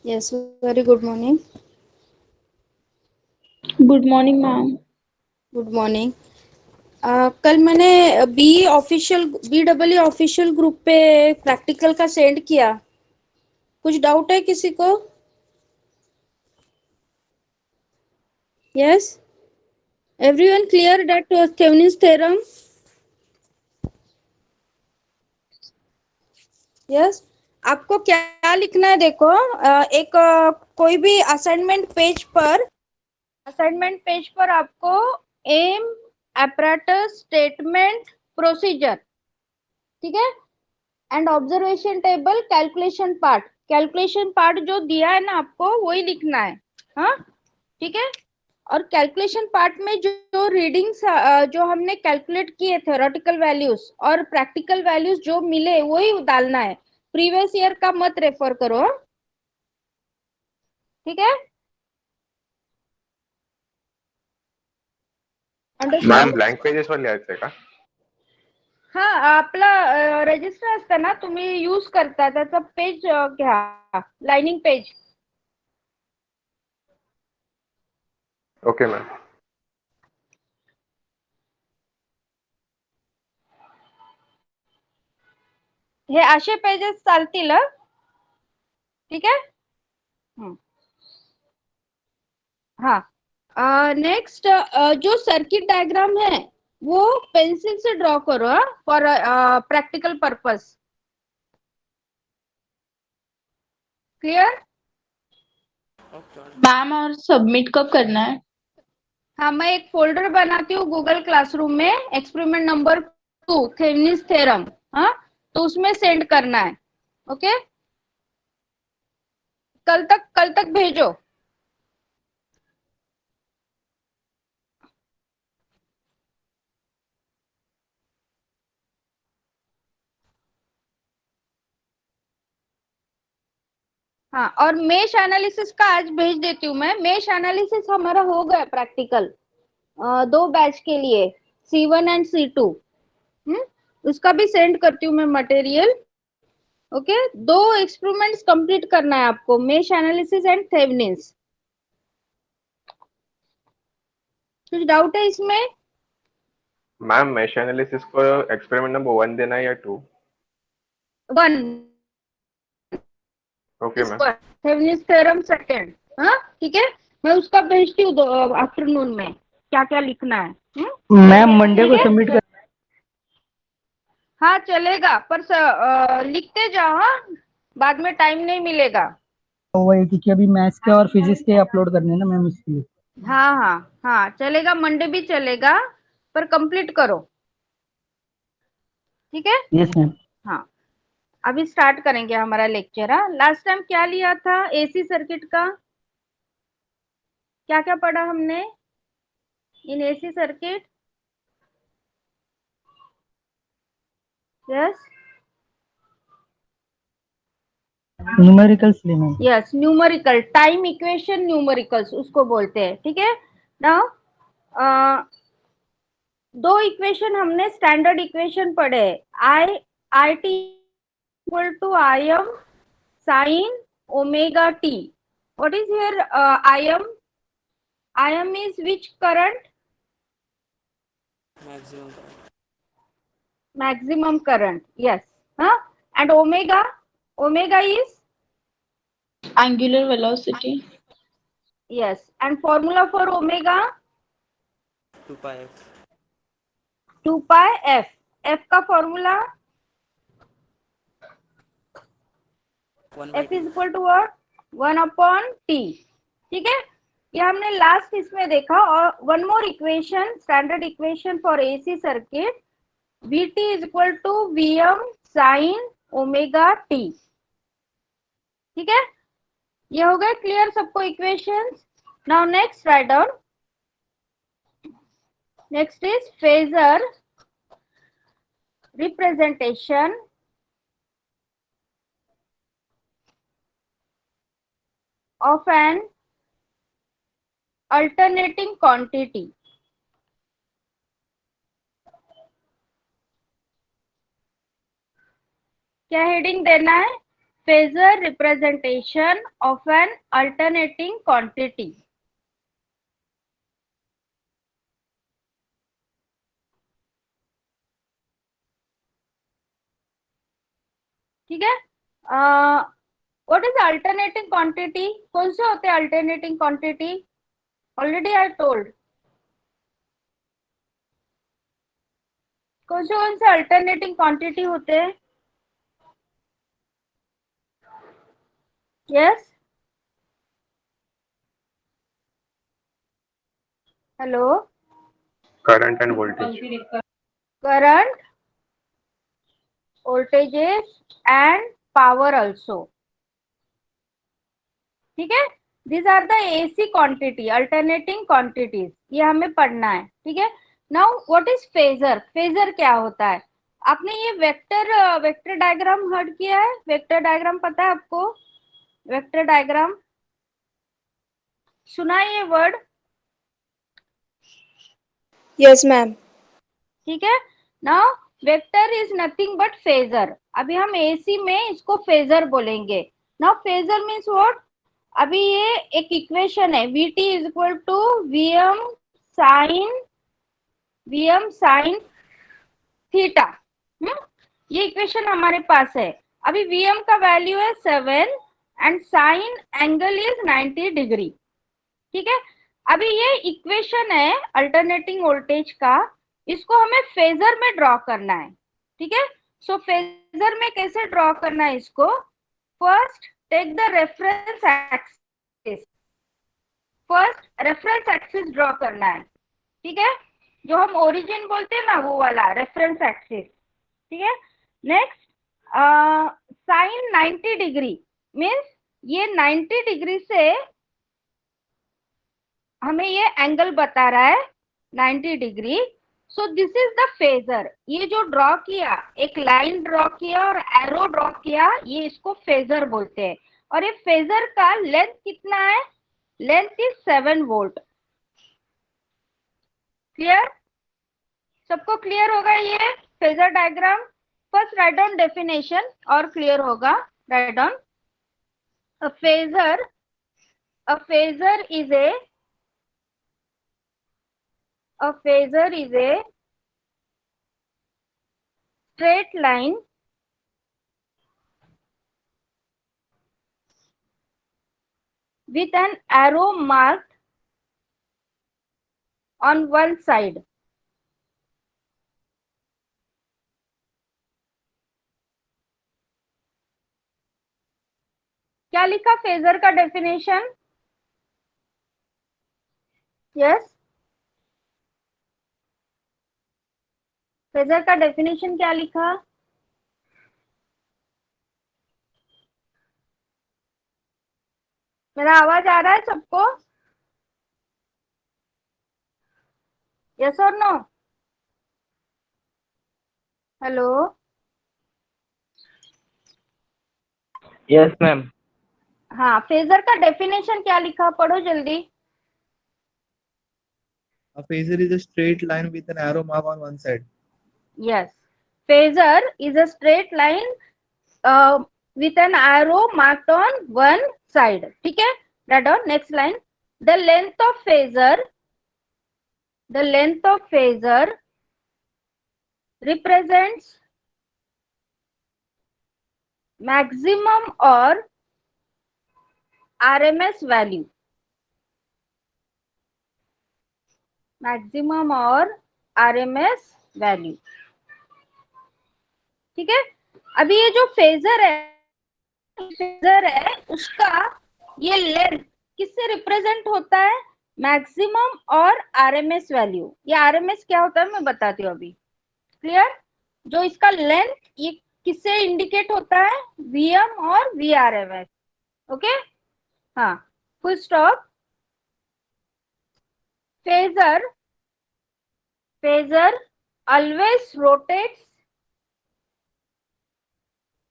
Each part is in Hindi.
Yes, very good morning. Good morning ma'am. Good morning. कल मैंने बी डब्ल्यू ऑफिशियल ग्रुप पे प्रैक्टिकल का सेंड किया। कुछ डाउट है किसी को? Yes, everyone clear that Thevenin's theorem? Yes. आपको क्या लिखना है देखो, कोई भी असाइनमेंट पेज पर आपको एम, apparatus, स्टेटमेंट, प्रोसीजर, ठीक है, and observation table, calculation part जो दिया है ना आपको वही लिखना है। हाँ, ठीक है। और कैलकुलेशन पार्ट में जो रीडिंग्स जो हमने कैलकुलेट किए थ्योरेटिकल वैल्यूज और प्रैक्टिकल वैल्यूज जो मिले वही डालना है। प्रीवियस ईयर का मत रेफर करो, ठीक है। Ma'am understood? ब्लँक पेजेसवर लिहायचंय का? हा, आपला रजिस्टर असतं ना, तुम्ही यूज करता त्याचा पेज घ्या, लाइनिंग पेज. Okay ma'am. हे असे पेजेस चालतील, ठीक है। हाँ, नेक्स्ट जो सर्किट डायग्राम है वो पेंसिल से ड्रॉ करो for practical purpose. Clear? Ma'am और सबमिट कब करना है? हाँ, मैं एक फोल्डर बनाती हूँ गूगल क्लासरूम में, एक्सपेरिमेंट नंबर 2 थेवेनिन्स थ्योरम। हाँ, तो उसमें सेंड करना है। ओके, कल तक भेजो। हाँ, और मेश एनालिसिस का आज भेज देती हूँ मैं। मेश एनालिसिस हमारा हो गया प्रैक्टिकल, 2 बैच के लिए, C1 एंड C2। उसका भी सेंड करती हूँ मैं मटेरियल। ओके, 2 एक्सपेरिमेंट्स कंप्लीट करना है आपको, मेश एनालिसिस एंड थेवेनिन्स। कुछ डाउट है इसमें? मैम मेश एनालिसिस को एक्सपेरिमेंट नंबर 1 देना है या 2? 1, okay ma'am. Thevenin's theorem second. हाँ, ठीक है। मैं उसका भेजती हूँ आफ्टरनून में, क्या क्या लिखना है। मैम मंडे ठीक को है, सबमिट कर। हाँ चलेगा, पर लिखते जाओ। हाँ, बाद में टाइम नहीं मिलेगा। वही क्योंकि अभी मैथ्स के और फिजिक्स के अपलोड करने हैं ना मैम, इसलिए। हाँ हाँ हाँ, चलेगा, मंडे भी चलेगा, पर कंप्लीट करो, ठीक है। Yes ma'am. हाँ, अभी स्टार्ट करेंगे हमारा लेक्चर। हाँ, लास्ट टाइम क्या लिया था एसी सर्किट का? क्या क्या पढ़ा हमने in AC circuit? Yes, numericals ले ma'am. Yes, numerical time equation, numericals उसको बोलते हैं, ठीक है। नाउ 2 इक्वेशन हमने स्टैंडर्ड इक्वेशन पढ़े, I T equal to I M sine omega T. What is here I M? I M is which current? Maximum current, yes. Huh? And omega is? Angular velocity. Yes. And formula for omega? 2 pi f. F का formula? F is equal to what? 1 upon t, ठीक है। ये हमने लास्ट इसमें देखा। और one more equation, standard equation for AC circuit, Vt is equal to Vm sin omega t, ठीक है। ये हो गए क्लियर सबको equations? Now next write down. Next is phasor representation of an alternating quantity। क्या हेडिंग देना है? phasor representation of an alternating quantity. ठीक है. What is alternating quantity? कौन से होते हैं alternating quantity? Already I told. कौन से alternating quantity होते हैं? Yes. Hello. Current and voltage. Current, voltages and power also. ठीक है. These are the AC quantity, alternating quantities. ये हमें पढ़ना है. ठीक है. Now what is phasor? phasor क्या होता है? आपने ये वेक्टर डायग्राम हर्ड किया है? वेक्टर डायग्राम पता है आपको? वेक्टर डायग्राम सुना है ये वर्ड? Yes, ma'am. ठीक है. Now vector is nothing but phasor. अभी हम एसी में इसको फेजर बोलेंगे. Now phasor means what? अभी ये एक इक्वेशन है, vt is equal to vm sine theta. ये इक्वेशन हमारे पास है. अभी vm का वैल्यू है 7 and sine angle is 90 degree. ठीक है. अभी ये इक्वेशन है अल्टरनेटिंग वोल्टेज का, इसको हमें फेजर में ड्रॉ करना है. ठीक है. सो फेजर में कैसे ड्रॉ करना है इसको? First take the reference axis. First reference axis draw करना है. ठीक है. जो हम ओरिजिन बोलते हैं ना, वो वाला रेफरेंस एक्सिस. ठीक है. नेक्स्ट साइन 90 डिग्री मीन्स ये 90 डिग्री से हमें ये एंगल बता रहा है 90 degree. So this is the phasor. ये जो ड्रॉ किया, एक लाइन ड्रॉ किया और एरो ड्रॉ किया, ये इसको फेजर बोलते हैं. और ये फेजर का लेंथ कितना है? Length is 7 volt. क्लियर? सबको क्लियर होगा ये phasor diagram? First right down definition और क्लियर होगा. Write down. A phasor is a phasor is a straight line with an arrow marked on one side. क्या लिखा फेजर का डेफिनेशन? यस. फेजर का डेफिनेशन क्या लिखा? मेरा आवाज आ रहा है सबको? यस और नो? हेलो. Yes ma'am. हाँ, फेजर का डेफिनेशन क्या लिखा? पढ़ो जल्दी. A phasor is a straight line with an arrow mark on one side. Yes. Phasor is a straight line with an arrow marked on one side. ठीक है. Write down next line. The length of phasor represents maximum or RMS value. Maximum or RMS value. ठीक है. अभी ये जो फेजर है उसका ये लेंथ किससे रिप्रेजेंट होता है? मैक्सिमम और आरएमएस वैल्यू. ये आरएमएस क्या होता है मैं बताती हूँ अभी. क्लियर? जो इसका लेंथ ये किससे इंडिकेट होता है? वीएम और वीआरएमएस. ओके. हाँ, full stop. phasor always rotates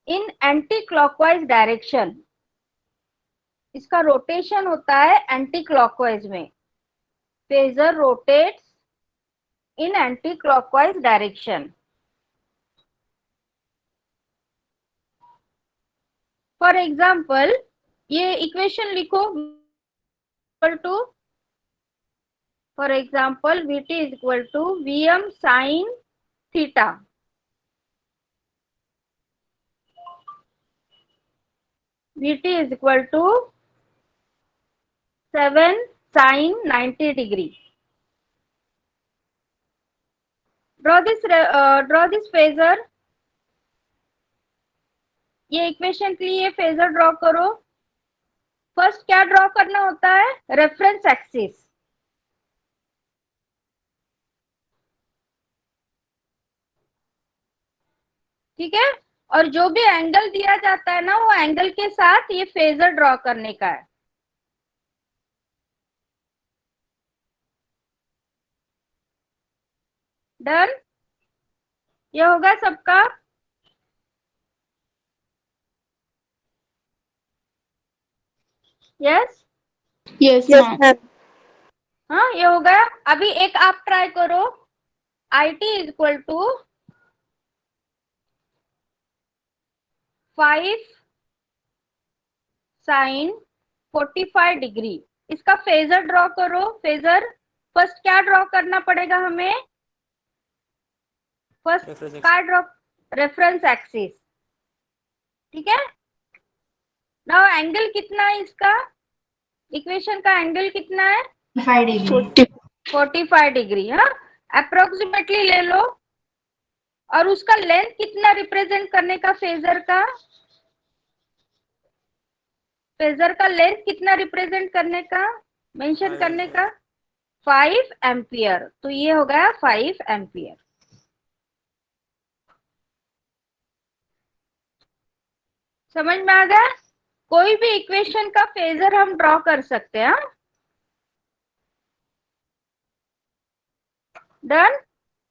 in anti-clockwise direction. इसका रोटेशन होता है एंटी क्लॉकवाइज में. Phasor rotates in anti clockwise direction. For example ये इक्वेशन लिखो, equal to, for example Vt is equal to Vm sine theta, Vt is equal to 7 sin 90 degree. Draw this phasor. ये इक्वेशन के लिए फेजर ड्रॉ करो. फर्स्ट क्या ड्रॉ करना होता है? Reference axis. ठीक है, और जो भी एंगल दिया जाता है ना, वो एंगल के साथ ये फेजर ड्रॉ करने का है. डन. ये होगा सबका. यस. Yes, ma'am. हाँ, ये हो गया. अभी एक आप ट्राई करो. IT is equal to 5 sine 45 degree. इसका फेजर ड्रॉ करो. फेजर फर्स्ट क्या ड्रॉ करना पड़ेगा हमें? फर्स्ट क्या ड्रॉ? Reference axis. ठीक है. नाउ एंगल कितना है इसका? इक्वेशन का एंगल कितना है? 45 डिग्री. हाँ, अप्रोक्सीमेटली ले लो. और उसका लेंथ कितना रिप्रेजेंट करने का? फेजर का लेंथ कितना रिप्रेजेंट करने का, मेंशन करने का? 5 एम्पियर. तो ये हो गया 5 एम्पियर. समझ में आ गया? कोई भी इक्वेशन का फेजर हम ड्रॉ कर सकते हैं. डन.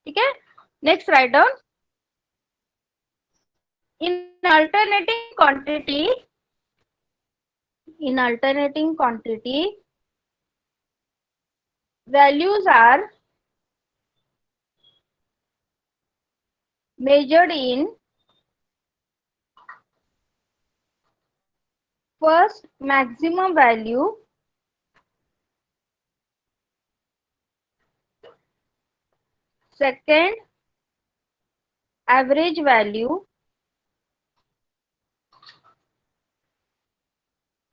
ठीक है. Next write down. In alternating quantity, values are measured in first maximum value, second average value,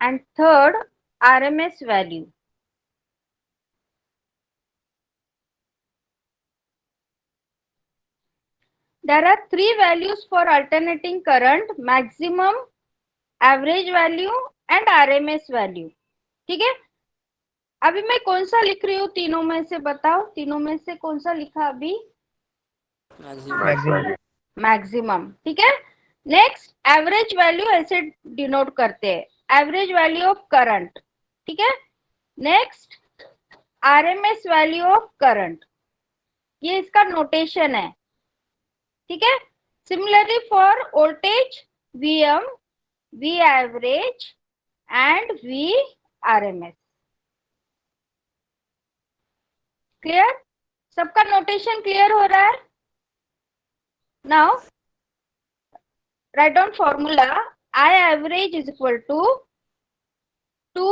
and third RMS value. There are three values for alternating current: maximum, average value and RMS value. ठीक है. अभी मैं कौन सा लिख रही हूँ तीनों में से? बताओ, तीनों में से कौन सा लिखा अभी? मैक्सिमम. ठीक है. नेक्स्ट एवरेज वैल्यू ऐसे डिनोट करते हैं, एवरेज वैल्यू ऑफ करंट. ठीक है. Next RMS value of current. ये इसका नोटेशन है. ठीक है. Similarly for voltage VM, V average and V RMS. Clear? सबका नोटेशन क्लियर हो रहा है? Now write down formula. I average is equal to 2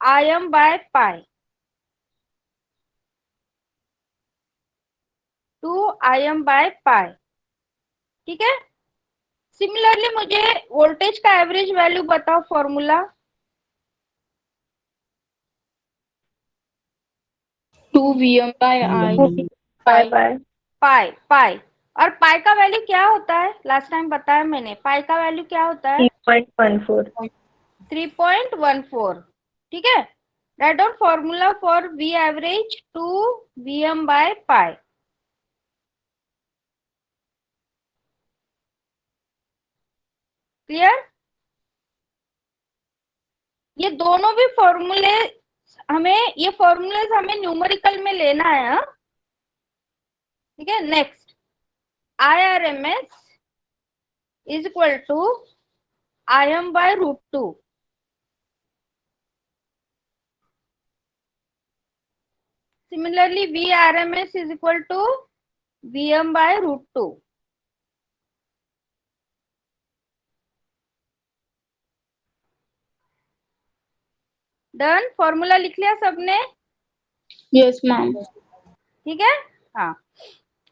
Im by pi. 2 Im by pi. ठीक है. सिमिलरली मुझे वोल्टेज का एवरेज वैल्यू बताओ. Formula 2 Vm by I. पाई. और पाई का वैल्यू क्या होता है? लास्ट टाइम बताया मैंने. पाई का वैल्यू क्या होता है? 3.14. ठीक है. Write down formula for V average 2 Vm by pi. Clear? ये दोनों भी फॉर्मूले हमें न्यूमेरिकल में लेना है. ठीक है. Next IRMS is equal to Im by √2. Similarly, VRMS is equal to Vm by √2. Done, formula लिख लिया सबने? Yes, ma'am. ठीक है, हाँ,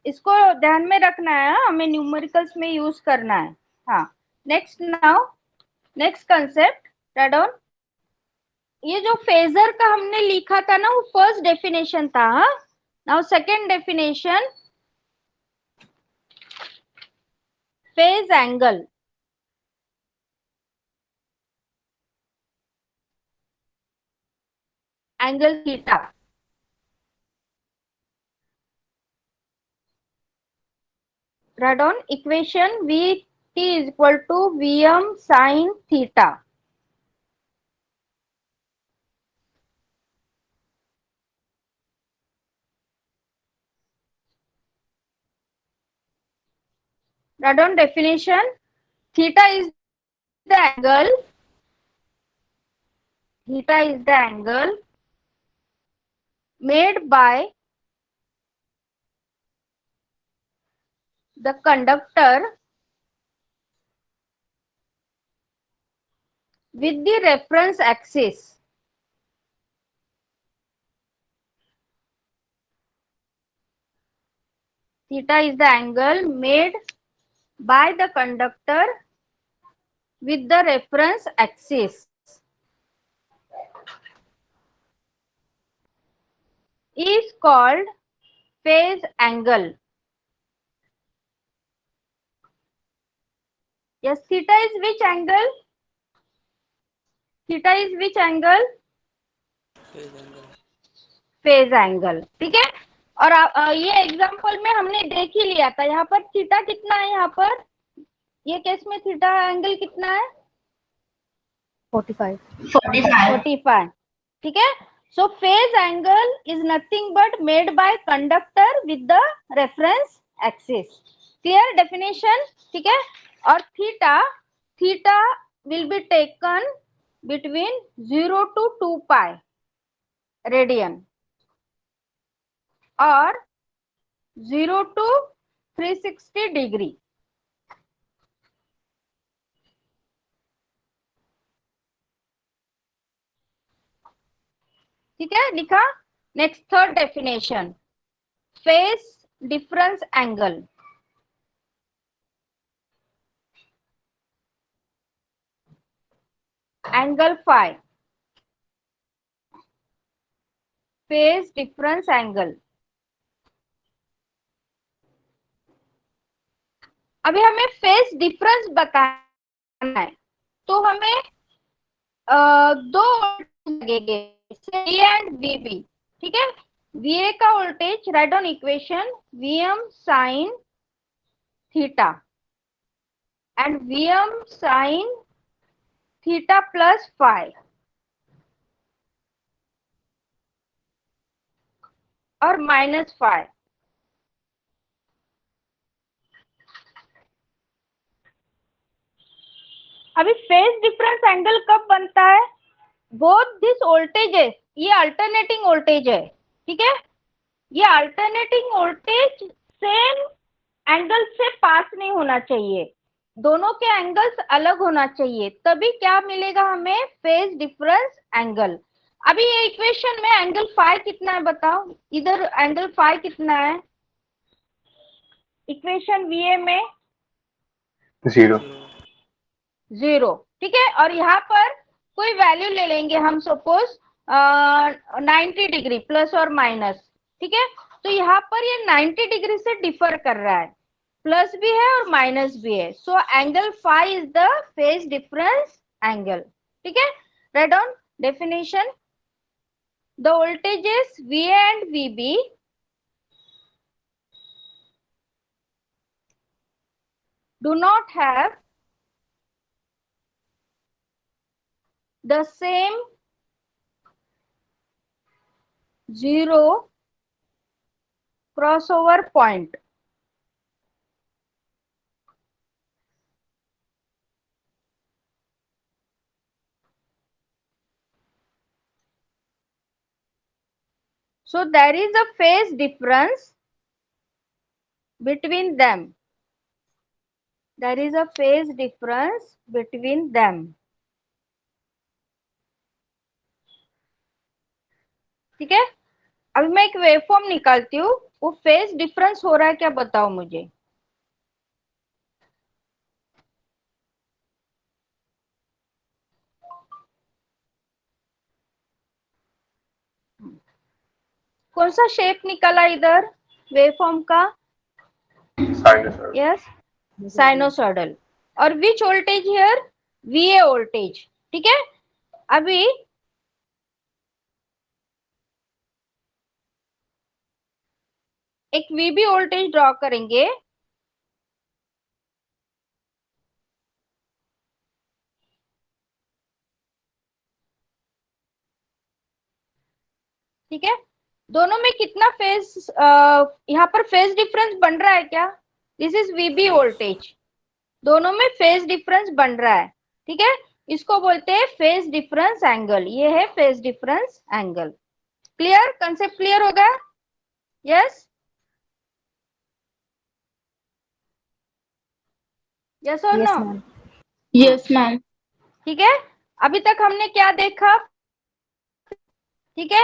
इसको ध्यान में रखना है, हमें न्यूमेरिकल्स में यूज करना है। हाँ, next now, next concept, right. ये जो फेजर का हमने लिखा था ना, वो फर्स्ट डेफिनेशन था। Now second definition, phase angle. Angle theta, write down equation Vt is equal to Vm sin theta. Write down definition. Theta is the angle. Theta is the angle made by the conductor with the reference axis. Theta is the angle made by the conductor with the reference axis. Is called phase angle. Yes, theta is which angle? Theta is which angle? Phase angle. ठीक है, और ये एग्जांपल में हमने देख ही लिया था। यहाँ पर थीटा कितना है, यहाँ पर ये केस में थीटा एंगल कितना है? 45। ठीक है, so phase angle is nothing but made by conductor with the reference axis. Clear definition? ठीक है, और theta will be taken between 0 to 2 pi radian और 0 to 360 डिग्री। ठीक है, लिखा। Next third definition, phase difference angle. Angle phi, phase difference angle. अभी हमें फेज डिफरेंस बताना है, तो हमें दो लगेंगे, वी एंड वीबी। ठीक है, वीए का voltage, write on equation VM sine theta and VM sine theta plus phi, और माइनस फाई। अभी फेज डिफरेंस एंगल कब बनता है? बोथ दिस वोल्टेजेस, ये अल्टरनेटिंग वोल्टेज है। ठीक है, ये अल्टरनेटिंग वोल्टेज सेम एंगल से पास नहीं होना चाहिए, दोनों के एंगल्स अलग होना चाहिए, तभी क्या मिलेगा हमें? Phase difference angle. अभी ये इक्वेशन में एंगल फाई कितना है बताओ, इधर एंगल फाई कितना है इक्वेशन वीए में? 0। 0। ठीक है, और यहाँ पर कोई वैल्यू ले लेंगे हम, सपोज 90 डिग्री प्लस और माइनस। ठीक है, तो यहाँ पर ये 90 डिग्री से डिफर कर रहा है, प्लस भी है और माइनस भी है, so angle phi is the phase difference angle. ठीक है, write down definition, the voltages VA and VB do not have the same zero crossover point. So there is a phase difference between them. There is a phase difference between them. ठीक है, अभी मैं एक वेवफॉर्म निकालती हूँ, वो फेज डिफरेंस हो रहा है क्या बताओ मुझे। कौन सा शेप निकाला इधर वेवफॉर्म का? साइनसॉइड। Yes, sinusoidal. और विच वोल्टेज हियर? वीए वोल्टेज। ठीक है, अभी एक वीबी वोल्टेज ड्रॉ करेंगे। ठीक है, दोनों में कितना फेज, यहाँ पर फेज डिफरेंस बन रहा है क्या? दिस इज वीबी वोल्टेज, दोनों में फेज डिफरेंस बन रहा है। ठीक है, इसको बोलते हैं फेज डिफरेंस एंगल। ये है phase difference angle. Clear, concept clear होगा? यस, यस और नो? Yes, ma'am. ठीक है, अभी तक हमने क्या देखा? ठीक है,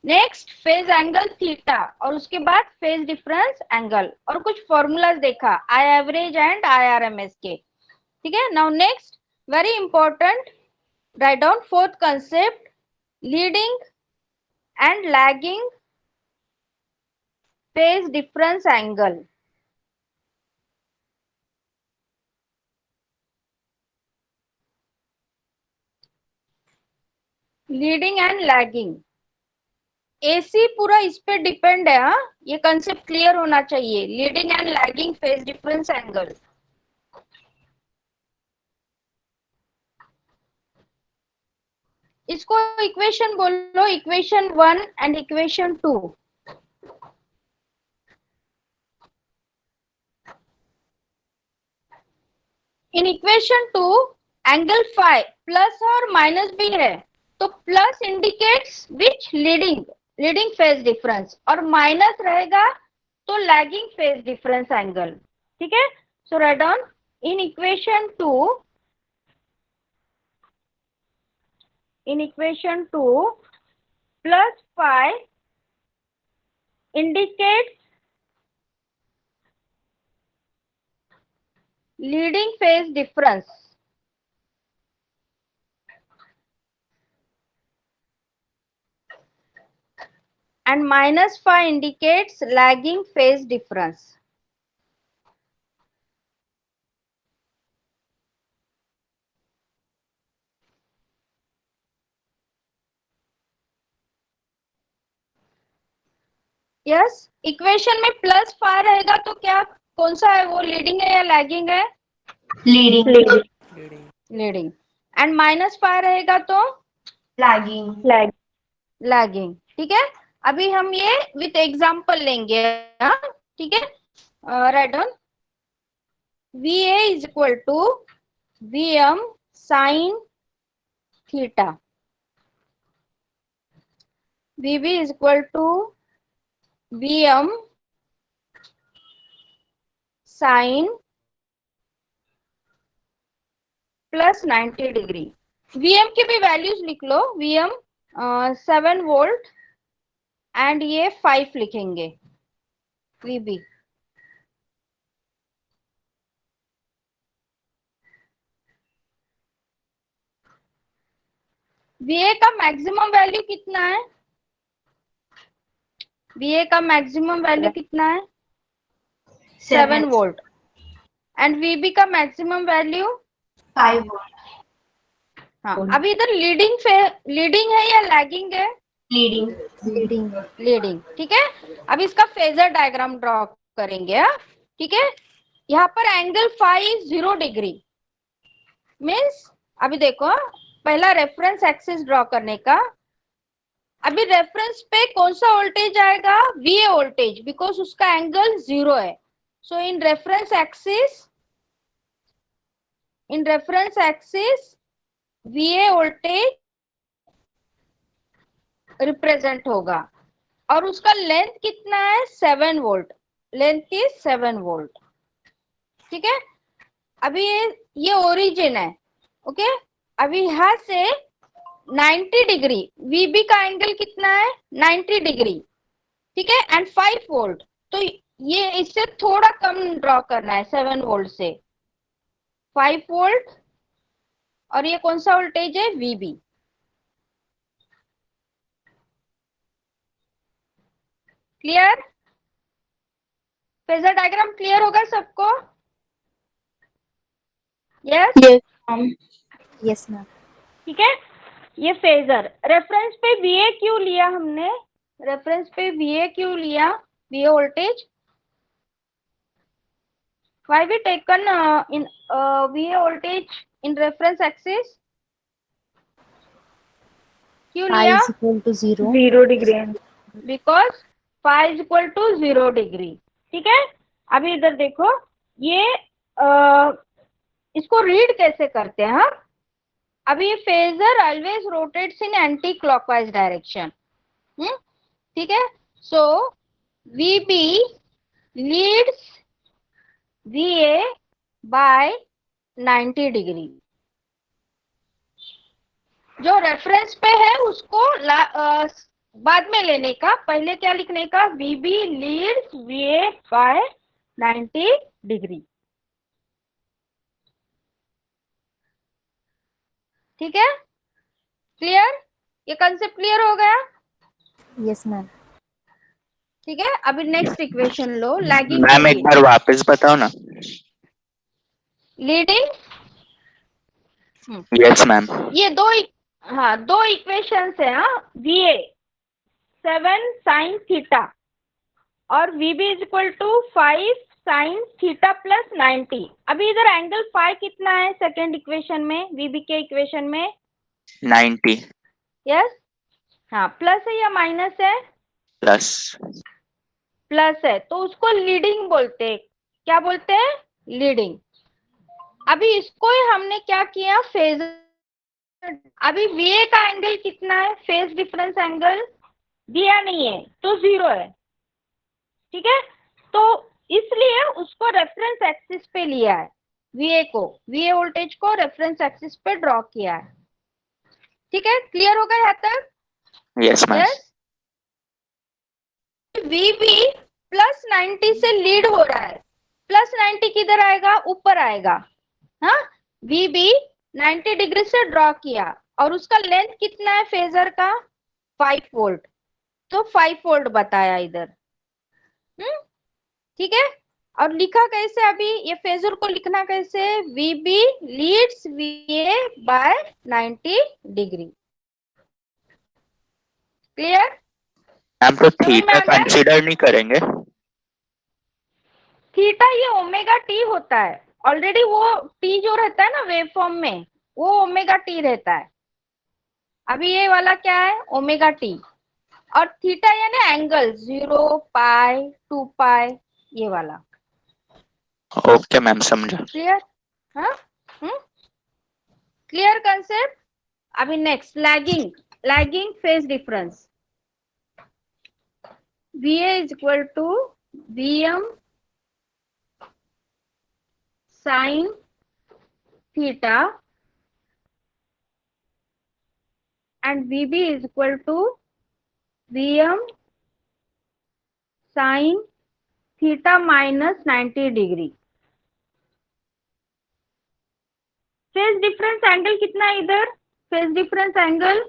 नेक्स्ट फेज एंगल थीटा, और उसके बाद फेज डिफरेंस एंगल, और कुछ फॉर्मूलाज देखा, I average and I R M S के। ठीक है, now next very important, write down fourth concept, leading and lagging phase difference angle. Leading and lagging, AC पूरा इस पे डिपेंड है। हाँ, ये कंसेप्ट क्लियर होना चाहिए, leading and lagging phase difference angle. इसको इक्वेशन बोलो, equation 1 and equation 2। In equation 2 angle phi plus और माइनस भी है, तो plus indicates which? Leading, leading phase difference, और माइनस रहेगा तो लैगिंग फेज डिफरेंस एंगल। ठीक है, so write down in equation 2, in equation 2 plus phi indicates leading phase difference and minus phi indicates lagging phase difference. Yes, equation में प्लस फाई रहेगा तो क्या, कौन सा है वो, लीडिंग है या लैगिंग है? Leading. Leading. And minus phi रहेगा तो Lagging. लैगिंग। ठीक है, अभी हम ये विथ एग्जांपल लेंगे। हाँ, ठीक है, write down VA is equal to VM sin theta, VB is equal to VM sin plus 90 degree. VM की भी वैल्यूज लिख लो, VM 7 वोल्ट एंड ये 5 लिखेंगे VB। VA का मैक्सिमम वैल्यू कितना है? VA का मैक्सिमम वैल्यू कितना है? 7 वोल्ट। एंड VB का मैक्सिमम वैल्यू 5. हाँ, अभी इधर लीडिंग है या लैगिंग है? Leading. लीडिंग। ठीक है, अब इसका फेजर डायग्राम ड्रॉ करेंगे। हाँ, ठीक है, यहाँ पर एंगल फाई 0 डिग्री मीन्स, अभी देखो पहला रेफरेंस एक्सिस ड्रॉ करने का, अभी रेफरेंस पे कौन सा वोल्टेज आएगा? VA वोल्टेज, बिकॉज उसका एंगल 0 है। So in reference axis VA voltage represent होगा, और उसका लेंथ कितना है? 7 वोल्ट, लेंथ इज 7 वोल्ट। ठीक है, अभी ये ओरिजिन है। ओके, अभी यहां से 90 डिग्री, VB का एंगल कितना है 90 डिग्री, ठीक है, एंड 5 वोल्ट, तो ये इससे थोड़ा कम ड्रॉ करना है 7 वोल्ट से, 5 वोल्ट, और ये कौन सा वोल्टेज है VB। Clear, phasor diagram clear होगा सबको? Yes, Yes, ma'am. ठीक है, ये फेजर। रेफरेंस पे VA क्यों लिया हमने, रेफरेंस पे VA क्यों लिया, VA voltage, why we taken in VA voltage in reference axis, क्यों Phi लिया, is equal to 0. 0 degree. Because phi is equal to 0 degree, ठीक है। अभी इधर देखो, ये इसको रीड कैसे करते हैं हम, अभी ये phasor always rotates in anti clockwise direction, ठीक है। So VB leads VA by 90 degree, जो रेफरेंस पे है उसको बाद में लेने का, पहले क्या लिखने का, VB leads VA by 90 degree, ठीक है। क्लियर, ये कंसेप्ट क्लियर हो गया, Yes, ma'am. ठीक है। अभी नेक्स्ट इक्वेशन लो, लैगिंग मैम एक बार वापस बताओ ना। Leading, yes ma'am. ये दो इक्वेशंस है, VA 7 sin थीटा और VB is equal to 5 sin theta plus 90। अभी इधर एंगल फाई कितना है सेकेंड इक्वेशन में, VB के इक्वेशन में 90 यस, हाँ, प्लस है या माइनस है, प्लस प्लस है, तो उसको लीडिंग बोलते हैं, क्या बोलते हैं, लीडिंग। अभी इसको ही हमने क्या किया, फेजर। अभी VA का एंगल कितना है, फेज डिफरेंस एंगल दिया नहीं है तो 0 है, ठीक है, तो इसलिए उसको रेफरेंस एक्सिस पे लिया है, VA वोल्टेज को रेफरेंस एक्सिस पे ड्रॉ किया है, ठीक है। क्लियर हो गया यहाँ तक? Yes ma'am. Yes, VB plus 90 से लीड हो रहा है, प्लस 90 किधर आएगा, ऊपर आएगा, हाँ, VB 90 डिग्री से ड्रॉ किया और उसका लेंथ कितना है फेजर का, 5 वोल्ट, तो 5 वोल्ट बताया इधर, ठीक है। और लिखा कैसे, अभी ये फेजर को लिखना कैसे, VB leads VA by 90 degree. Clear, ma'am तो समझ में थीटा आ गया? कंसीडर नहीं करेंगे? थीटा ये ओमेगा टी होता है, ऑलरेडी वो टी जो रहता है ना वेव फॉर्म में, वो ओमेगा टी रहता है। अभी ये वाला क्या है, ओमेगा टी, और थीटा यानी एंगल 0 पाई 2 पाई, ये वाला। ओके मैम समझा। क्लियर, हाँ, क्लियर कंसेप्ट। अभी next lagging phase difference, VA is equal to VM sine theta and VB is equal to VM sin theta minus 90 degree. Phase difference angle कितना है इधर, phase difference angle,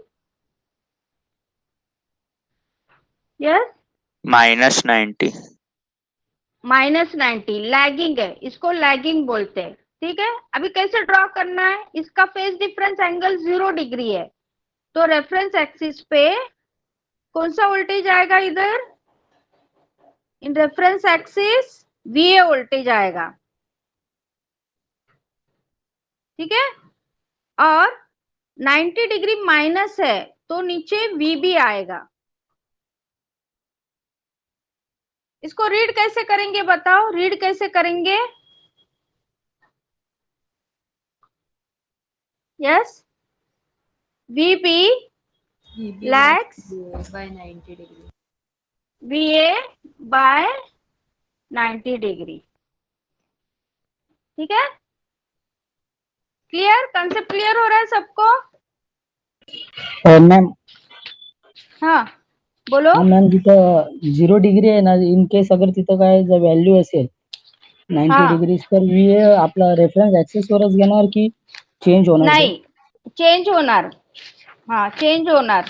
yes, -90। -90 lagging है, इसको लैगिंग बोलते हैं, ठीक है। अभी कैसे ड्रॉ करना है, इसका फेज डिफरेंस एंगल 0 डिग्री है, तो रेफरेंस एक्सिस पे कौन सा वोल्टेज आएगा इधर, इन रेफरेंस एक्सिस VA वोल्टेज आएगा, ठीक है। और 90 डिग्री माइनस है तो नीचे VB आएगा। इसको रीड कैसे करेंगे बताओ, रीड कैसे करेंगे, yes, VB lags by 90 degree. VA by 90 degree, ठीक है। क्लियर, कंसेप्ट क्लियर हो रहा है सबको? मॅम हा बोलो. मॅम तिथं 0 डिग्री आहे ना, इन केस अगर तिथं काय जर व्हॅल्यू असेल 90 हा डिग्रीज तर VA आपला रेफरन्स ऍक्सेस वरच घेणार की चेंज होणार ते? नाही, चेंज होणार. हा चेंज होणार.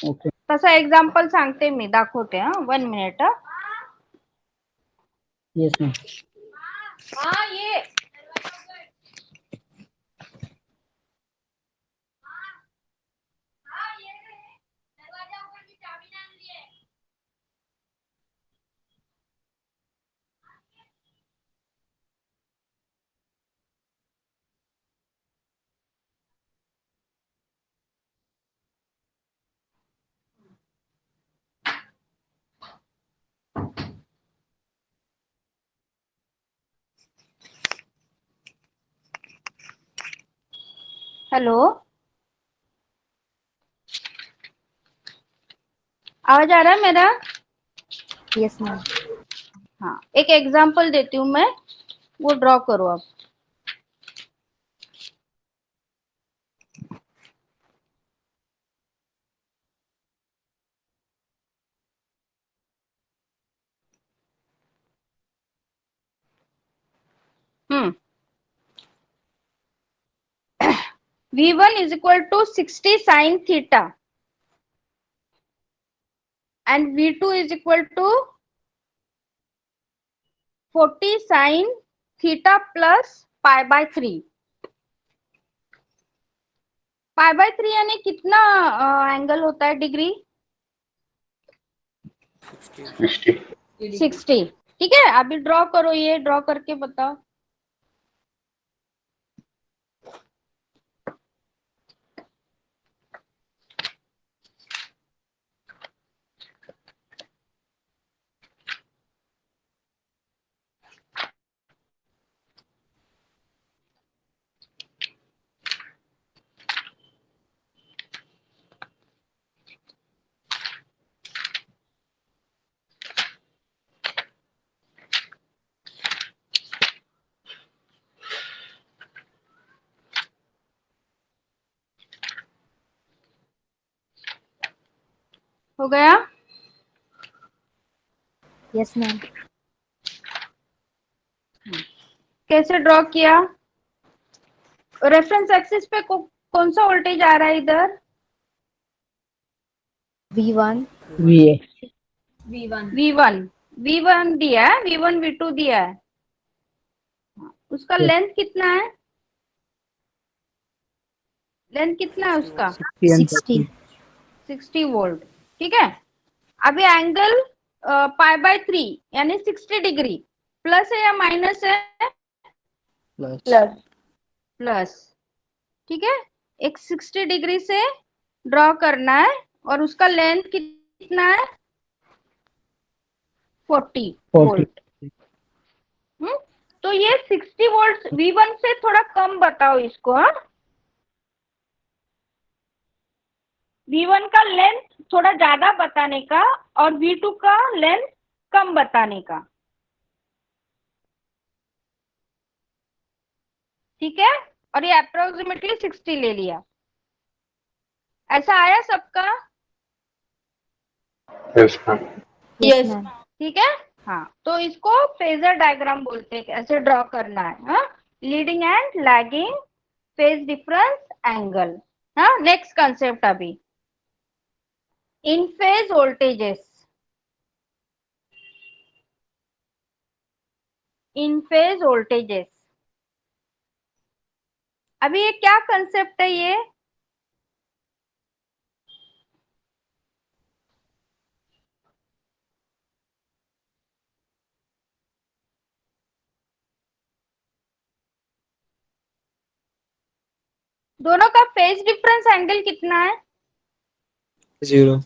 ओके. तसा एक्झाम्पल सांगते मी, दाखवते. 1 मिनिट. Yes ma'am. हाँ ये हेलो, आवाज आ रहा है मेरा? Yes, ma'am. हाँ, एक एग्जाम्पल देती हूँ मैं, वो ड्रॉ करो आप. V1 is equal to 60 sin theta and V2 is equal to 40 sin theta plus pi by 3. Pi by 3 यानी कितना एंगल होता है डिग्री? 60. ठीक है, अभी ड्रॉ करो, ये ड्रॉ करके बताओ. हो गया? Yes, ma'am. कैसे ड्रॉ किया? रेफरेंस एक्सिस पे कौन सा वोल्टेज आ रहा है इधर? V1. VA. V1 दिया है, V1 V2 दिया है. उसका Yes. लेंथ कितना है? लेंथ कितना है उसका? 60. 60 वोल्ट. ठीक है, अभी एंगल पाई बाय 3 यानी 60 डिग्री प्लस है या माइनस है? प्लस. ठीक है, एक 60 डिग्री से ड्रॉ करना है और उसका लेंथ कितना है? 40 वोल्ट. तो ये 60 वोल्ट V1 से थोड़ा कम बताओ इसको. हाँ, V1 का लेंथ थोड़ा ज्यादा बताने का और V2 का लेंथ कम बताने का. ठीक है, और ये अप्रोक्सीमेटली 60 ले लिया. ऐसा आया सबका? Yes ma'am. Yes, ma'am. ठीक है. हाँ, तो इसको फेजर डायग्राम बोलते हैं. ऐसे ड्रॉ करना है. हाँ, leading and lagging, phase difference, angle. हाँ, नेक्स्ट कंसेप्ट अभी इन फेज वोल्टेजेस. इन फेज वोल्टेजेस, अभी ये क्या कंसेप्ट है? ये दोनों का फेज डिफरेंस एंगल कितना है? 0.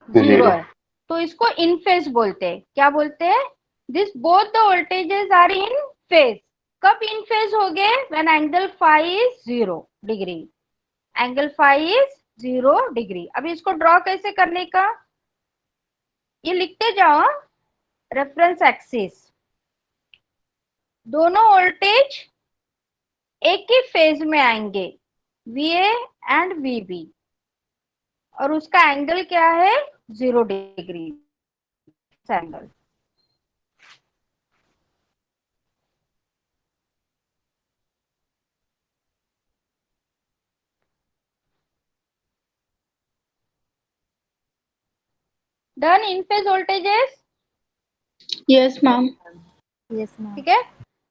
0 है, तो इसको इन फेज बोलते हैं. क्या बोलते हैं? This both the voltages are in phase. कब इन फेज हो गए? When angle phi is 0 degree. Angle phi is 0 degree. अभी इसको ड्रॉ कैसे करने का, ये लिखते जाओ. रेफरेंस एक्सिस, दोनों वोल्टेज एक ही फेज में आएंगे. VA एंड VB, और उसका एंगल क्या है? 0 degree angle. Done. In phase voltages, Yes, ma'am. Yes, ma'am. ठीक है।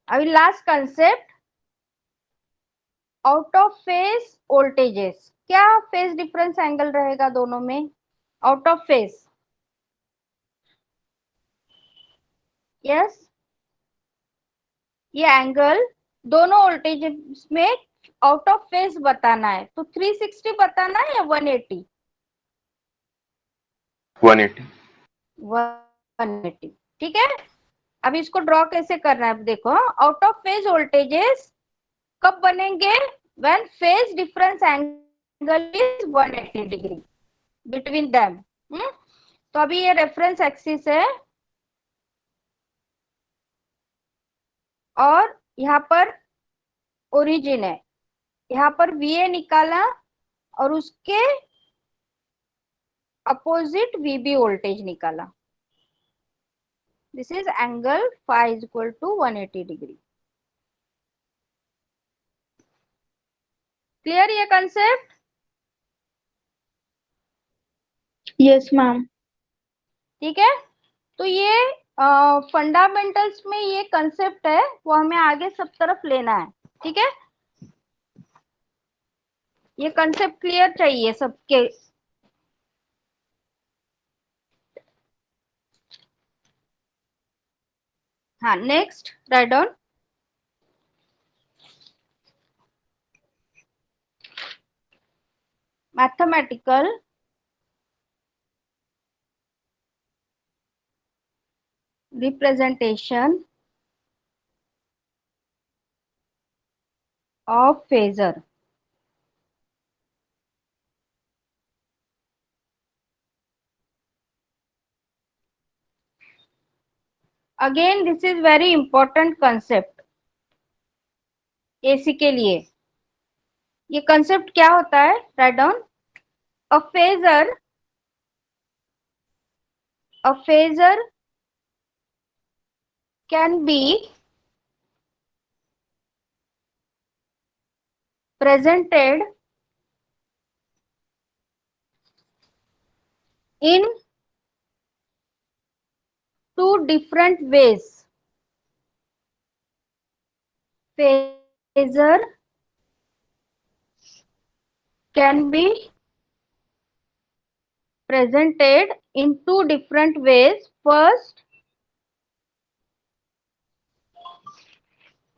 अभी last concept, out of phase voltages. क्या फेज डिफरेंस एंगल रहेगा दोनों में? आउट ऑफ फेज, यस, ये एंगल दोनों वोल्टेज में आउट ऑफ फेज बताना है, तो 360 बताना है या 180? 180। 180, ठीक है। अब इसको ड्रॉ कैसे करना है? अब देखो, आउट ऑफ फेज वोल्टेजेस कब बनेंगे? When phase difference angle is 180 degree between them. तो अभी ये रेफरेंस एक्सिस है और यहाँ पर ओरिजिन है, यहाँ पर VA निकाला और उसके अपोजिट VB वोल्टेज निकाला। This is angle phi is equal to 180 degree. Clear ये कंसेप्ट? Yes, ma'am. ठीक है। तो ये फंडामेंटल्स में ये कंसेप्ट है, वो हमें आगे सब तरफ लेना है, ठीक है। ये कंसेप्ट क्लियर चाहिए सबके। हाँ, next write down. Mathematical representation of phasor. Again this is very important concept AC के लिए। ये कंसेप्ट क्या होता है? Write down. A phasor can be presented in two different ways. Phasor can be presented in two different ways. First,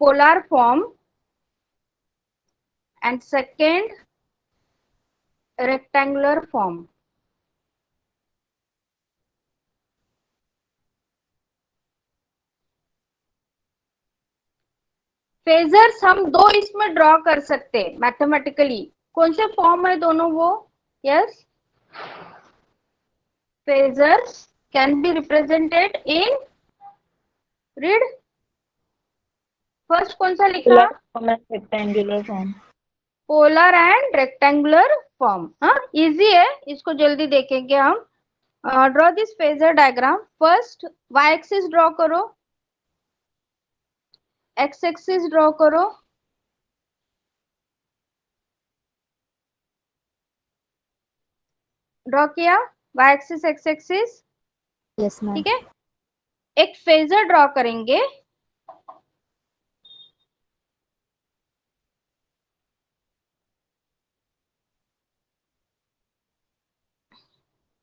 polar form, and second, rectangular form. Phasors हम दो इसमें ड्रॉ कर सकते हैं मैथमेटिकली। कौन से फॉर्म है दोनों वो? Yes, phasors can be represented in, read first कौन सा लिखा? Rectangular form. Polar and rectangular form. हाँ, इजी है, इसको जल्दी देखेंगे हम। Draw this phasor diagram. First y axis draw करो, x एक्सिस ड्रॉ करो, ड्रॉ किया y axis x axis, Yes, ma'am. ठीक है। एक फेजर ड्रॉ करेंगे,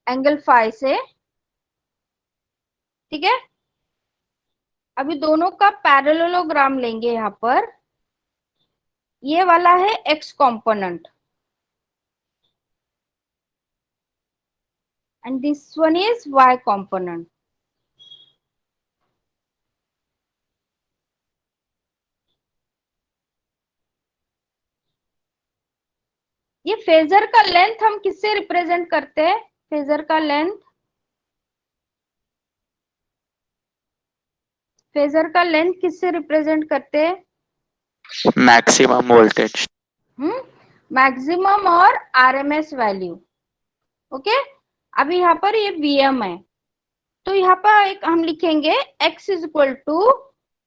एंगल फाई से, ठीक है। अभी दोनों का पैरेललोग्राम लेंगे यहाँ पर। ये वाला है x component and this one is y component. ये फेजर का लेंथ हम किससे रिप्रेजेंट करते हैं? फेजर का लेंथ, फेजर का लेंथ किससे रिप्रेजेंट करते हैं? Maximum voltage. मैक्सिमम और आरएमएस वैल्यू। ओके, अभी यहाँ पर ये Vm है, तो यहाँ पर एक हम लिखेंगे x इज इक्वल टू,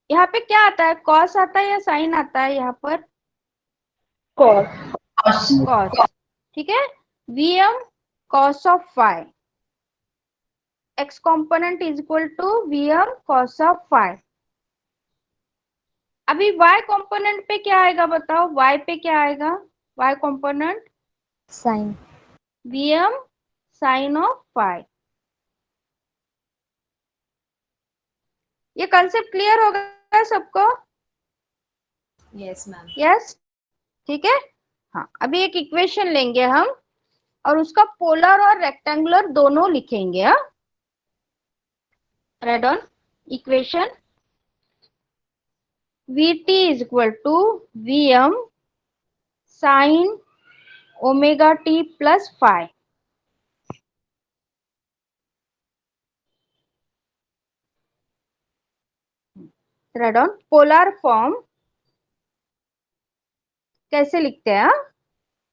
यहाँ पे क्या आता है, कॉस आता है या साइन आता है, यहाँ पर कॉस, ठीक है, Vm cos of phi, x component is equal to Vm cos of phi. अभी y कॉम्पोनेंट पे क्या आएगा बताओ, y पे क्या आएगा, y component sine Vm sine of phi. ये कंसेप्ट क्लियर हो गया सबको? Yes ma'am. यस, ठीक है। हाँ, अभी एक इक्वेशन लेंगे हम और उसका पोलर और रेक्टेंगुलर दोनों लिखेंगे। हाँ, right on equation Vt is equal to Vm sin omega t plus phi. Write on polar form कैसे लिखते हैं?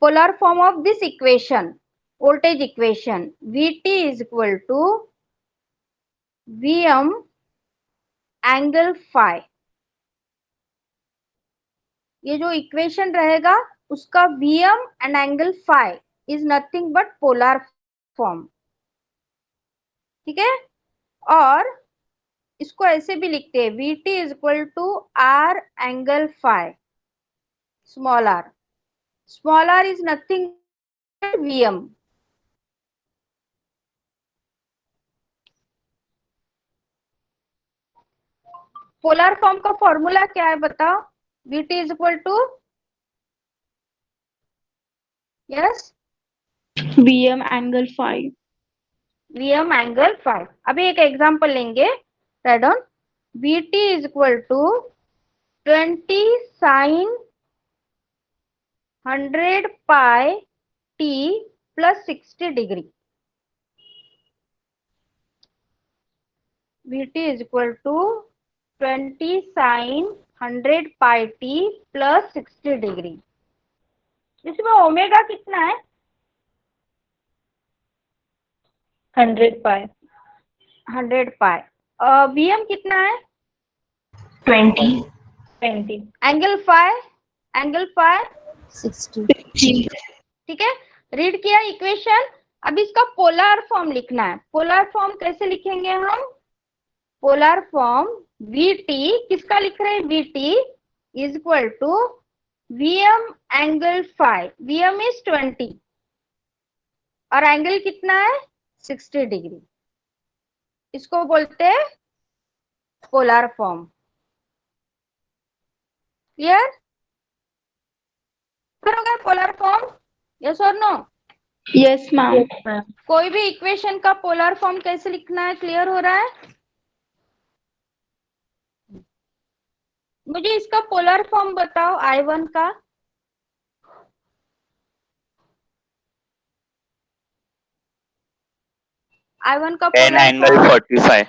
Polar form of this equation, voltage equation Vt is equal to Vm angle phi। ये जो इक्वेशन रहेगा उसका Vm एंड एंगल phi is nothing but polar form, ठीक है। और इसको ऐसे भी लिखते हैं Vt is equal to R angle phi, small r is nothing but Vm। Polar form का फॉर्मूला क्या है बताओ? Vt is equal to, yes, Vm angle phi. Vm angle phi। अभी एक एग्जांपल लेंगे, right on Vt is equal to 20 sin 100 pi t plus 60 degree. Vt is equal to 20 sin 100 pi t plus 60 degree. इसमें ओमेगा कितना है? 100 pi. 100 pi। Vm कितना है? 20. 20. एंगल फाई 60 ठीक है, रीड किया इक्वेशन। अब इसका पोलर फॉर्म लिखना है। पोलर फॉर्म कैसे लिखेंगे हम? पोलर फॉर्म Vt किसका लिख रहे हैं? Vt is equal to Vm angle phi. Vm is 20 और एंगल कितना है? 60 डिग्री। इसको बोलते हैं पोलर फॉर्म। क्लियर? करोगे पोलर फॉर्म? यस और नो? Yes, ma'am. कोई भी इक्वेशन का पोलर फॉर्म कैसे लिखना है, क्लियर हो रहा है? मुझे इसका पोलर फॉर्म बताओ I1 का। I1 का 10 polar angle form, 45।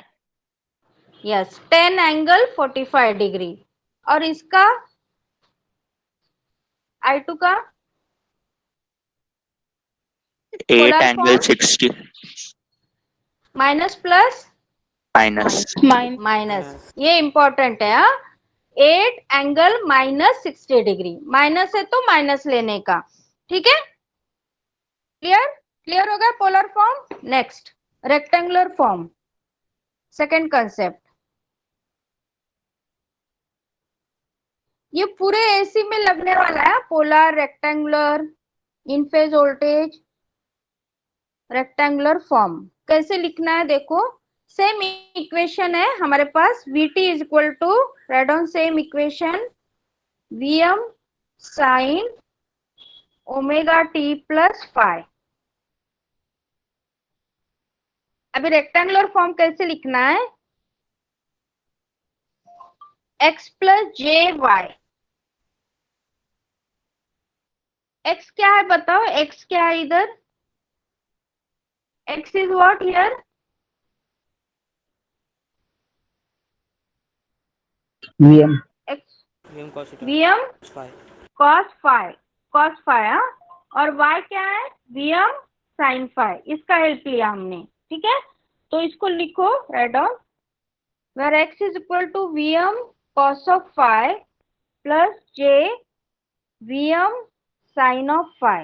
Yes, 10 angle 45 degree. और इसका I2 का 8 polar angle form 60 minus plus minus. Minus, ये इंपॉर्टेंट है। 8 एंगल माइनस 60 डिग्री, माइनस है तो माइनस लेने का, ठीक है। क्लियर हो गया polar form. Next rectangular form, second concept. ये पूरे एसी में लगने वाला है, polar, rectangular, in phase voltage, rectangular form. कैसे लिखना है देखो, सेम इक्वेशन है हमारे पास। Vt is equal to, right on same equation, Vm sine omega t plus phi. अभी रेक्टेंगुलर फॉर्म कैसे लिखना है? x plus j y. x क्या है बताओ? x क्या है इधर? x is what here? Vm x Vm cos phi। cos phi, हाँ, और y क्या है, Vm sin phi, इसका हेल्प लिया हमने, ठीक है। तो इसको लिखो, write down, where x is equal to Vm cos of phi plus j Vm sin of phi।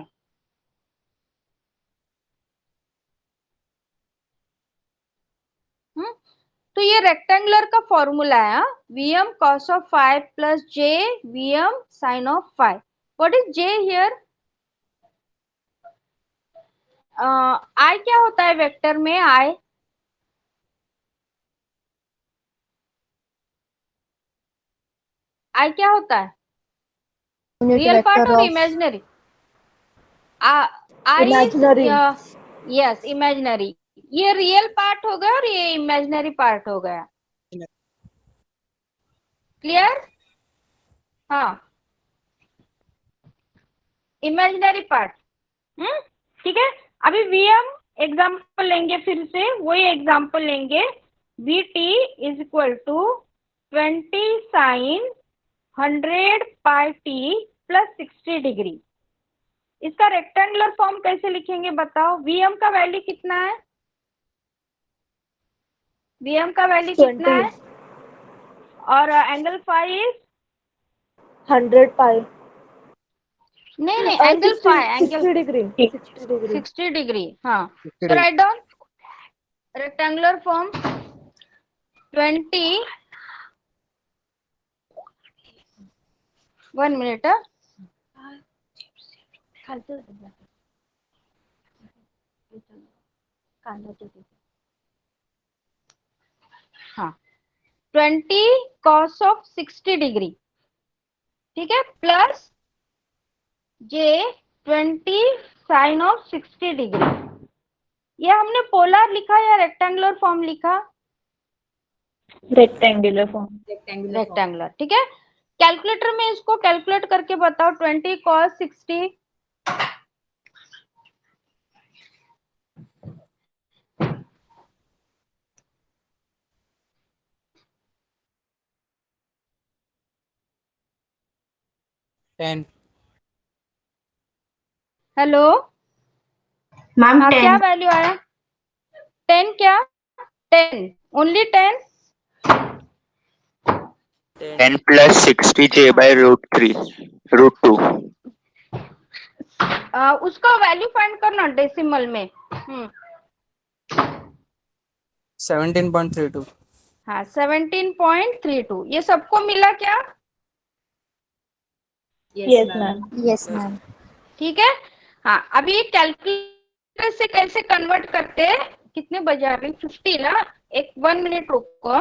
तो ये रेक्टेंगुलर का फॉर्मूला है, Vm cos of phi plus j Vm sin of phi। What is j here? I क्या होता है वेक्टर में, I क्या होता है, Unit रियल पार्ट vector और of imaginary? I imaginary. Yes, imaginary. ये रियल पार्ट हो गया और ये इमेजिनरी पार्ट हो गया, क्लियर? हाँ, इमेजिनरी पार्ट, ठीक है। अभी Vm एग्जाम्पल लेंगे, फिर से वही एग्जाम्पल लेंगे, Vt is equal to 20 sine 100 pi t plus 60 degree. इसका रेक्टेंगुलर फॉर्म कैसे लिखेंगे बताओ? Vm का वैल्यू कितना है, Vm का वैल्यू कितना है, और एंगल फाई इज 100 pi. नहीं नहीं, angle phi, angle 60 degree. 60 degree. 60 degree, हाँ। तो right down rectangular form 20, 1 minute, हाँ, 20 cos ऑफ 60 डिग्री, ठीक है, plus j 20 sine of 60 degree. ये हमने पोलर लिखा या रेक्टेंगुलर फॉर्म लिखा? Rectangular form. रेक्टेंगुलर, ठीक है। कैलकुलेटर में इसको कैलकुलेट करके बताओ, 20 cos 60, हेलो मैम हाँ, 10। क्या वैल्यू आया? 10 क्या? 10 only 10? 10 plus 60 j by root 2। उसका वैल्यू फाइंड करना डेसिमल में। 17.32। हाँ, 17.32। ये सबको मिला क्या? Yes ma'am. Yes, ma'am. ठीक है। हाँ, अभी ये कैलकुलेटर से कैसे कन्वर्ट करते हैं? कितने बजे आ रही? 50 ना, 1 मिनट रुको।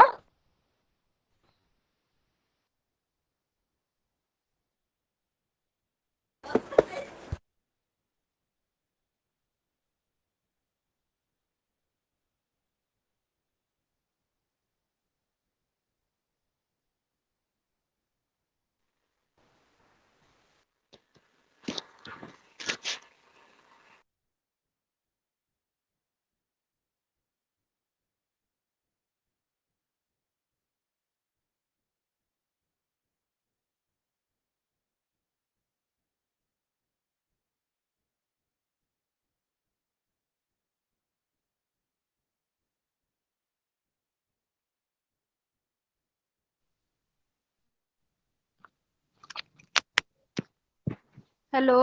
हेलो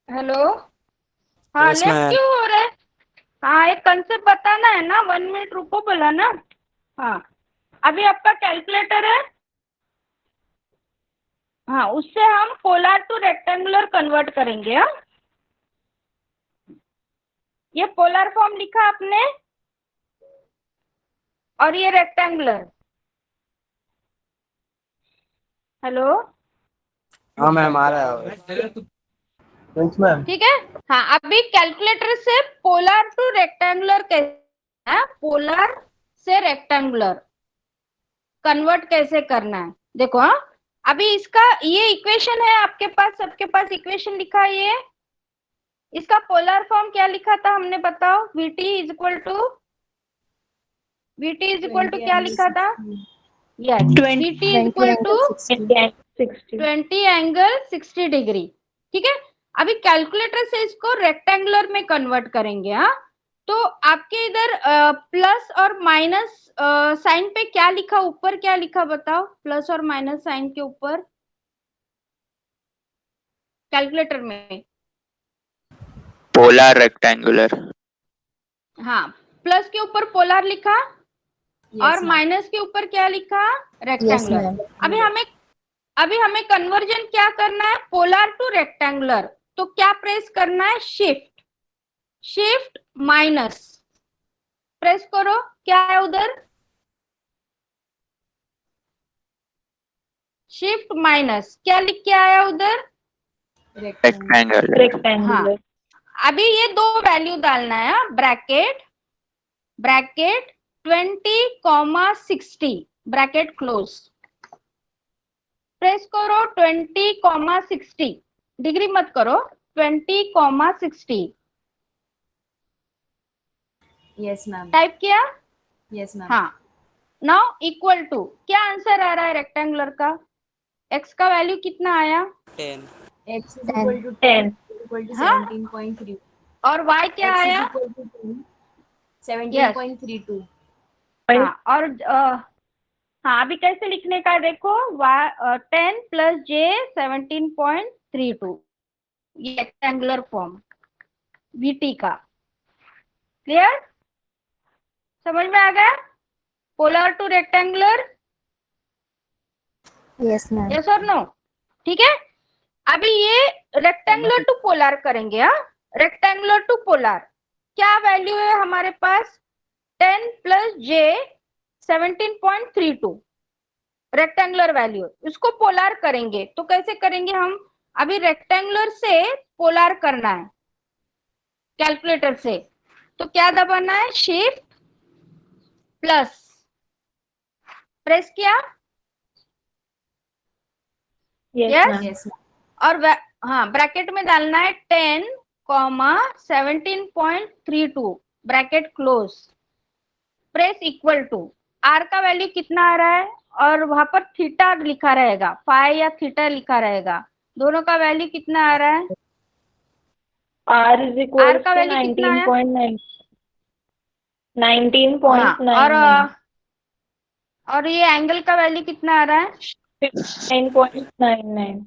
हेलो, हाँ, Yes, लेफ्ट ma'am. क्यों हो रहे? हाँ, एक कंसेप्ट बताना है ना, 1 मिनट रुको बोला ना। हाँ, अभी आपका कैलकुलेटर है, हाँ, उससे हम पोलर टू रेक्टेंगुलर कन्वर्ट करेंगे। हाँ, ये पोलर फॉर्म लिखा आपने, और ये रेक्टेंगुलर। हेलो, हाँ मैम, आ रहा है। ठीक है। हाँ, अभी कैलकुलेटर से पोलर टू रेक्टेंगुलर कैसे, पोलर से रेक्टेंगुलर कन्वर्ट कैसे करना है देखो। हाँ, अभी इसका ये इक्वेशन है आपके पास, सबके पास इक्वेशन लिखा है ये। इसका पोलर फॉर्म क्या लिखा था हमने, बताओ? Vt इज इक्वल टू क्या लिखा था? Yes, VT is equal to 60. 20 angle 60 degree. ठीक है, अभी कैलकुलेटर से इसको रेक्टेंगुलर में कन्वर्ट करेंगे। हाँ, तो आपके इधर प्लस और माइनस साइन पे क्या लिखा, ऊपर क्या लिखा बताओ, प्लस और माइनस साइन के ऊपर कैलकुलेटर में। Polar rectangular. हाँ, प्लस के ऊपर पोलर लिखा और माइनस के ऊपर क्या लिखा, रेक्टेंगुलर। ma'am. अभी हमें कन्वर्जन क्या करना है, पोलर टू रेक्टेंगुलर। तो क्या प्रेस करना है, शिफ्ट माइनस प्रेस करो, क्या है उधर, शिफ्ट माइनस, क्या लिख के आया उधर, रेक्टेंगल। Rectangular. अभी ये दो वैल्यू डालना है, ब्रैकेट 20, 60 ब्रैकेट क्लोज, प्रेस करो 20, 60 डिग्री मत करो, 20, 60 Yes, ma'am. टाइप किया। Yes, ma'am. हाँ, नाउ इक्वल टू, क्या आंसर आ रहा है रेक्टेंगुलर का, x का वैल्यू कितना आया, 10. X is equal to 10. equal to हाँ? 17.3. और y क्या X is आया, equal to 10, 17.32. हाँ, और हाँ, अभी कैसे लिखने का है देखो, 10 प्लस j 17.32, ये रेक्टेंगुलर फॉर्म VT का। क्लियर, समझ में आ गया, polar to rectangular, Yes, ma'am. Yes और नो। ठीक है, अभी ये रेक्टेंगुलर टू पोलर करेंगे। हाँ, रेक्टेंगुलर टू पोलर क्या वैल्यू है हमारे पास, 10 प्लस j 17.32 रेक्टेंगुलर वैल्यू, इसको पोलर करेंगे। तो कैसे करेंगे हम, अभी रेक्टेंगुलर से पोलर करना है कैलकुलेटर से, तो क्या दबाना है, शिफ्ट प्लस, प्रेस किया, Yes, Yes? ma'am. Yes, ma'am. और हाँ, ब्रैकेट में डालना है 10, 17.32 bracket close, press equal to, R का वैल्यू कितना आ रहा है, और वहां पर थीटा लिखा रहेगा, फाई या थीटा लिखा रहेगा, दोनों का वैल्यू कितना आ रहा है, R is equal आर का to वैल्यू कितना आया, 19.9. हाँ, 19.99. और ये एंगल का वैल्यू कितना आ रहा है, 9.99.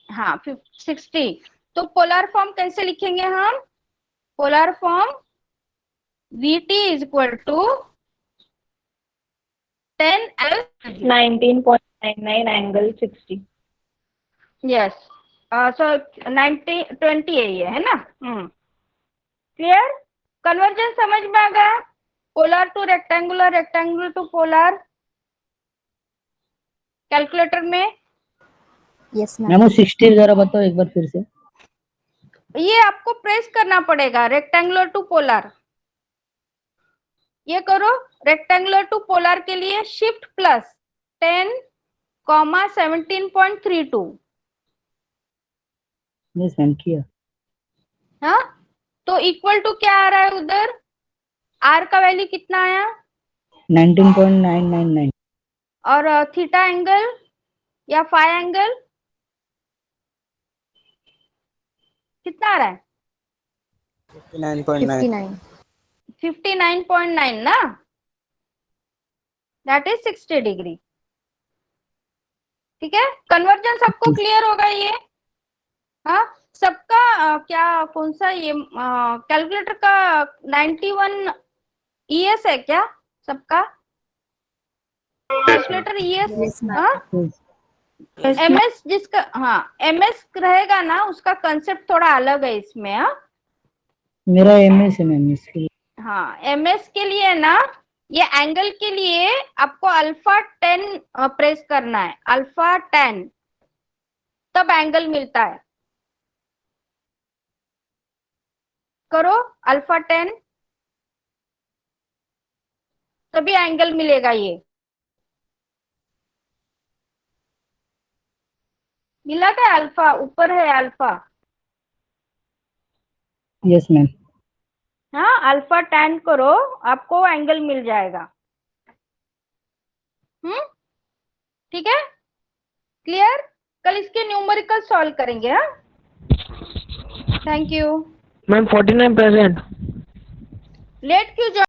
हाँ 60। तो पोलर फॉर्म कैसे लिखेंगे हम, polar form VT is equal to 10L 19.99 angle 60. Yes, so 20 है ना। क्लियर, कन्वर्जन समझ में आ गया, polar to rectangular, rectangular to polar calculator में। Yes, ma'am. मैम वो 60 जरा बताओ एक बार फिर से। ये आपको प्रेस करना पड़ेगा, रेक्टेंगुलर टू पोलर, ये करो, रेक्टेंगुलर टू पोलर के लिए शिफ्ट प्लस 10, 17.32। यस मैम किया। हाँ, तो इक्वल टू क्या आ रहा है उधर, आर का वैल्यू कितना आया, 19.999 और थीटा एंगल या फाई एंगल कितना आ रहा है, 59.9. 59.9 ना, दैट इज 60 डिग्री। ठीक है, कन्वर्जन सबको क्लियर होगा ये। हाँ, सबका क्या, कौन सा ये कैलकुलेटर का 91 ES है क्या सबका, कैलकुलेटर ES, Yes, ma'am. हाँ, MS जिसका, हाँ MS रहेगा ना, उसका कंसेप्ट थोड़ा अलग है इसमें। हाँ, मेरा MS है मैम इसके लिए। हाँ, MS के लिए ना, ये एंगल के लिए आपको अल्फा 10 प्रेस करना है, अल्फा 10, तब एंगल मिलता है, करो अल्फा 10, तभी एंगल मिलेगा। ये मिला क्या, अल्फा ऊपर है अल्फा, यस मैम। हाँ, अल्फा 10 करो, आपको एंगल मिल जाएगा। ठीक है, क्लियर? कल इसके न्यूमेरिकल सॉल्व करेंगे। हाँ, थैंक यू। मैम 49%। लेट क्यों